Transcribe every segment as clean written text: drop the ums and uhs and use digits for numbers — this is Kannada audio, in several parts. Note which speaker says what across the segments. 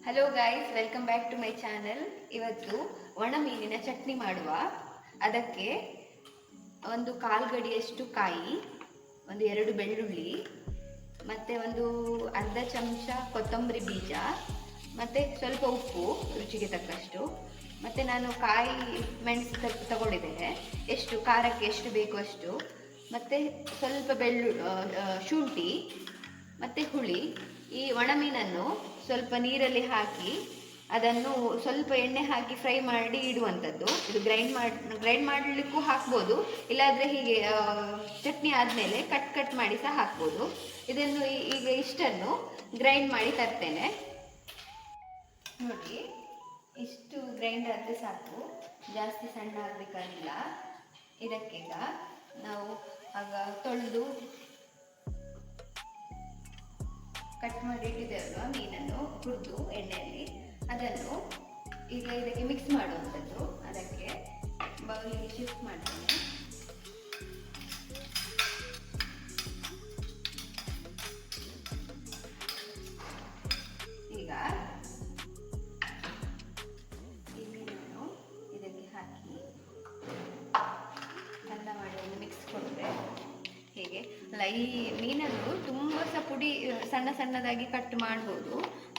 Speaker 1: Hello guys, welcome back to my channel. ಇವತ್ತು ಒಣ ಮೀನಿನ ಚಟ್ನಿ ಮಾಡುವ. ಅದಕ್ಕೆ ಒಂದು ಕಾಲು ಗಡಿಯಷ್ಟು ಕಾಯಿ, ಒಂದು 2 ಬೆಳ್ಳುಳ್ಳಿ, ಮತ್ತು ಒಂದು ಅರ್ಧ ಚಮಚ ಕೊತ್ತಂಬರಿ ಬೀಜ, ಮತ್ತು ಸ್ವಲ್ಪ ಉಪ್ಪು ರುಚಿಗೆ ತಕ್ಕಷ್ಟು. ಮತ್ತು ನಾನು ಕಾಯಿ ಮೆಣಸು ತಗೊಂಡಿದ್ದೇನೆ, ಎಷ್ಟು ಖಾರಕ್ಕೆ ಎಷ್ಟು ಬೇಕು ಅಷ್ಟು. ಮತ್ತು ಸ್ವಲ್ಪ ಶುಂಠಿ ಮತ್ತು ಹುಳಿ. ಈ ಒಣ ಮೀನನ್ನು ಸ್ವಲ್ಪ ನೀರಲ್ಲಿ ಹಾಕಿ ಅದನ್ನು ಸ್ವಲ್ಪ ಎಣ್ಣೆ ಹಾಕಿ ಫ್ರೈ ಮಾಡಿ ಇಡುವಂಥದ್ದು. ಇದು ಗ್ರೈಂಡ್ ಮಾಡಲಿಕ್ಕೂ ಹಾಕ್ಬೋದು, ಇಲ್ಲಾಂದರೆ ಹೀಗೆ ಚಟ್ನಿ ಆದಮೇಲೆ ಕಟ್ ಮಾಡಿ ಸಹ ಹಾಕ್ಬೋದು. ಇದನ್ನು ಈಗ ಇಷ್ಟನ್ನು ಗ್ರೈಂಡ್ ಮಾಡಿ ತರ್ತೇನೆ. ನೋಡಿ, ಇಷ್ಟು ಗ್ರೈಂಡ್ ಆದರೆ ಸಾಕು, ಜಾಸ್ತಿ ಸಣ್ಣ ಆಗಬೇಕಾಗಿಲ್ಲ. ಇದಕ್ಕೀಗ ನಾವು ಆಗ ತೊಳೆದು ಕಟ್ ಮಾಡಿ ಇಟ್ಟಿದ್ದೇವಲ್ವ ಮೀನನ್ನು ಹುರಿದು ಎಣ್ಣೆಯಲ್ಲಿ, ಅದನ್ನು ಈಗ ಇದಕ್ಕೆ ಮಿಕ್ಸ್ ಮಾಡುವಂಥದ್ದು. ಅದಕ್ಕೆ ಬೌಲಿಗೆ ಶಿಫ್ಟ್ ಮಾಡ್ತೇನೆ. ಈಗ ಈ ಮೀನನ್ನು ಇದಕ್ಕೆ ಹಾಕಿ ಎಲ್ಲ ಮಾಡಿ ಒಂದು ಮಿಕ್ಸ್ ಕೊಟ್ಟರೆ ಹೀಗೆ ಈ ಮೀನನ್ನು ತುಂಬ ಸಹ ಪುಡಿ ಸಣ್ಣದಾಗಿ ಕಟ್ ಮಾಡ್ಬೋದು.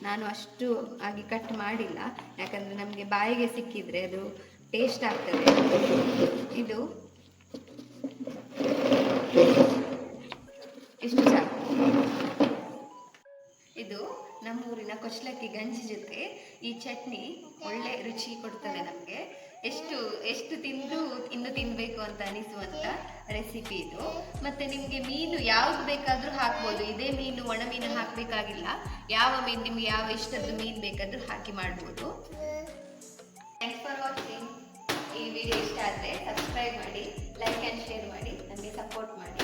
Speaker 1: ನಾನು ಅಷ್ಟು ಆಗಿ ಕಟ್ ಮಾಡಿಲ್ಲ, ಯಾಕಂದರೆ ನಮಗೆ ಬಾಯಿಗೆ ಸಿಕ್ಕಿದರೆ ಅದು ಟೇಸ್ಟ್ ಆಗ್ತದೆ. ಇದು ಇಷ್ಟು ಸಾಕು. ಇದು ನಮ್ಮೂರಿನ ಕೊಚ್ಲಕ್ಕಿ ಗಂಜಿ ಜೊತೆ ಈ ಚಟ್ನಿ ಒಳ್ಳೆ ರುಚಿ ಕೊಡ್ತದೆ ನಮಗೆ. ಎಷ್ಟು ತಿಂದು ಇನ್ನು ತಿನ್ನಬೇಕು ಅಂತ ಅನಿಸುವಂಥ ರೆಸಿಪಿ ಇದು. ಮತ್ತು ನಿಮಗೆ ಮೀನು ಯಾವುದು ಬೇಕಾದರೂ ಹಾಕ್ಬೋದು. ಇದೇ ಮೀನು ಒಣ ಮೀನು ಹಾಕಬೇಕಾಗಿಲ್ಲ, ಯಾವ ಮೀನು ನಿಮಗೆ ಯಾವ ಇಷ್ಟದ ಮೀನು ಬೇಕಾದರೂ ಹಾಕಿ ಮಾಡ್ಬೋದು. Thanks for watching. ಈ ವಿಡಿಯೋ ಇಷ್ಟ ಆದರೆ ಸಬ್ಸ್ಕ್ರೈಬ್ ಮಾಡಿ, ಲೈಕ್ ಆ್ಯಂಡ್ ಶೇರ್ ಮಾಡಿ, ನನಗೆ ಸಪೋರ್ಟ್ ಮಾಡಿ.